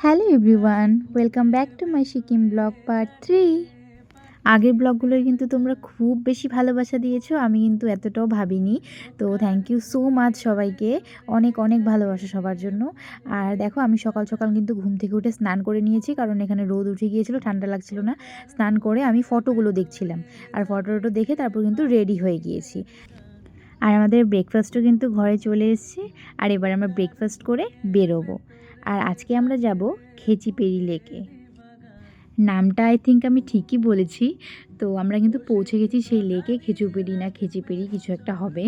Hello everyone, welcome back to my Sikkim blog part 3। আগের ব্লগগুলোয় কিন্তু তোমরা খুব বেশি ভালোবাসা দিয়েছো, আমি কিন্তু এতটাও ভাবিনি। তো থ্যাংক ইউ সো মাচ সবাইকে, অনেক অনেক ভালোবাসা সবার জন্য। আর দেখো আমি সকাল সকাল কিন্তু ঘুম থেকে উঠে স্নান করে নিয়েছি, কারণ এখানে রোদ উঠে গিয়েছিল, ঠান্ডা লাগছিল না। স্নান করে আমি ফটোগুলো দেখছিলাম, আর ফটো দেখে তারপর কিন্তু রেডি হয়ে গিয়েছি। আর আমাদের ব্রেকফাস্টও কিন্তু ঘরে চলে এসেছে। আর এবার আমরা ব্রেকফাস্ট করে বেরোবো। আর আজকে আমরা যাব খেচিপেড়ি লেকে। নামটা আই থিঙ্ক আমি ঠিকই বলেছি। তো আমরা কিন্তু পৌঁছে গেছি সেই লেকে, খেচুপেড়ি না খেচিপেড়ি কিছু একটা হবে।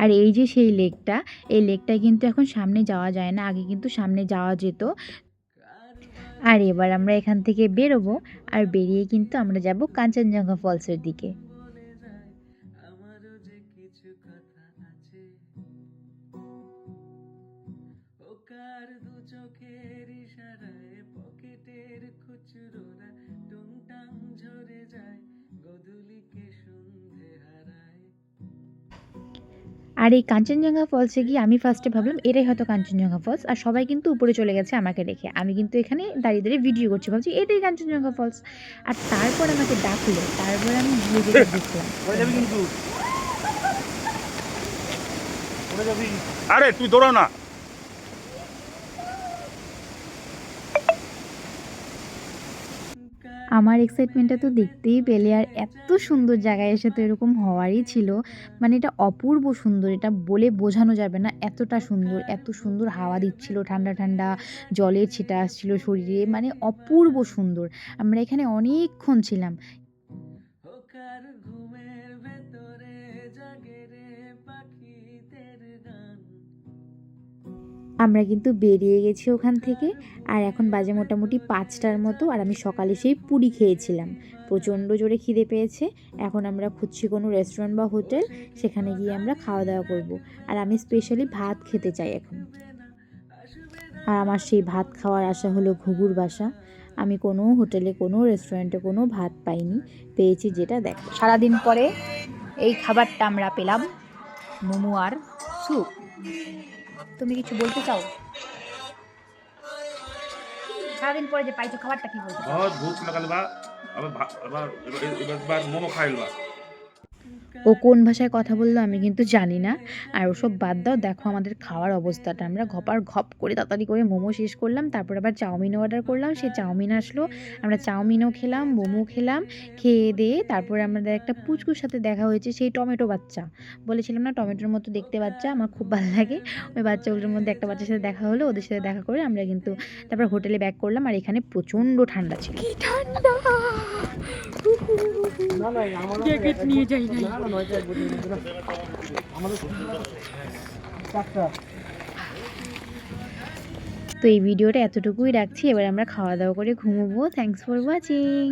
আর এই যে সেই লেকটা, এই লেকটায় কিন্তু এখন সামনে যাওয়া যায় না, আগে কিন্তু সামনে যাওয়া যেত। আর এবার আমরা এখান থেকে বেরোবো, আর বেরিয়ে কিন্তু আমরা যাব কাঞ্চনজঙ্ঘা ফলসের দিকে। আর এই কাঞ্চনজঙ্ঘা ফলসে গিয়ে আমি ফার্স্টে ভাবলাম এটাই হয়তো কাঞ্চনজঙ্ঘা ফলস, আর সবাই কিন্তু উপরে চলে গেছে আমাকে রেখে। আমি কিন্তু এখানে দাঁড়িয়ে দাঁড়িয়ে ভিডিও করছি, ভাবছি এটাই কাঞ্চনজঙ্ঘা ফলস। আর তারপর আমাকে ডাকলো, তারপর আমি গিয়ে যেটা দেখলাম। আরে তুই দৌড়াও না। আমার এক্সাইটমেন্টটা তো দেখতেই পেলে। আর এত সুন্দর জায়গায় এসে তো এরকম হওয়ারই ছিল, মানে এটা অপূর্ব সুন্দর, এটা বলে বোঝানো যাবে না, এতটা সুন্দর, এত সুন্দর হাওয়া দিচ্ছিল, ঠান্ডা ঠান্ডা জলের ছিটা আসছিল শরীরে, মানে অপূর্ব সুন্দর। আমরা এখানে অনেকক্ষণ ছিলাম। আমরা কিন্তু বেরিয়ে গেছি ওখান থেকে। আর এখন বাজে মোটামুটি 5টার মতো, আর আমি সকালে সেই পুরি খেয়েছিলাম, প্রচণ্ড জোরে খিদে পেয়েছে। এখন আমরা খুঁজছি কোনো রেস্টুরেন্ট বা হোটেল, সেখানে গিয়ে আমরা খাওয়া দাওয়া করব। আর আমি স্পেশালি ভাত খেতে চাই এখন। আর আমার সেই ভাত খাওয়ার আশা হলো ঘুঘুর বাসা। আমি কোনো হোটেলে, কোনো রেস্টুরেন্টে কোনো ভাত পাইনি, পেয়েছি যেটা দেখো সারাদিন পরে এই খাবারটা আমরা পেলাম, মোমো আর স্যুপ। তুমি কিছু বলতে চাও? সারাদিন পরে যে পাইছো খাবারটা কি বলতে চাও? বহুত ভুক লাগাল বা আবার এবার মোমো খাইল বা। ও কোন ভাষায় কথা বললো আমি কিন্তু জানি না। আর ওসব বাদ দাও, দেখো আমাদের খাওয়ার অবস্থাটা। আমরা ঘপার ঘপ করে তাড়াতাড়ি করে মোমো শেষ করলাম, তারপর আবার চাউমিনও অর্ডার করলাম, সেই চাউমিন আসলো, আমরা চাউমিনও খেলাম, মোমো খেলাম। খেয়ে দিয়ে তারপরে আমাদের একটা পুচকুর সাথে দেখা হয়েছে, সেই টমেটো বাচ্চা। বলেছিলাম না টমেটোর মতো দেখতে বাচ্চা, আমার খুব ভালো লাগে। ওই বাচ্চাগুলোর মধ্যে একটা বাচ্চার সাথে দেখা হলো, ওদের সাথে দেখা করে আমরা কিন্তু তারপর হোটেলে ব্যাক করলাম। আর এখানে প্রচণ্ড ঠান্ডা ছিল, কি ঠান্ডা! জ্যাকেট নিয়ে যাই না। তো এই ভিডিওটা এতটুকুই রাখছি, এবার আমরা খাওয়া দাওয়া করে ঘুমোবো। Thanks for watching.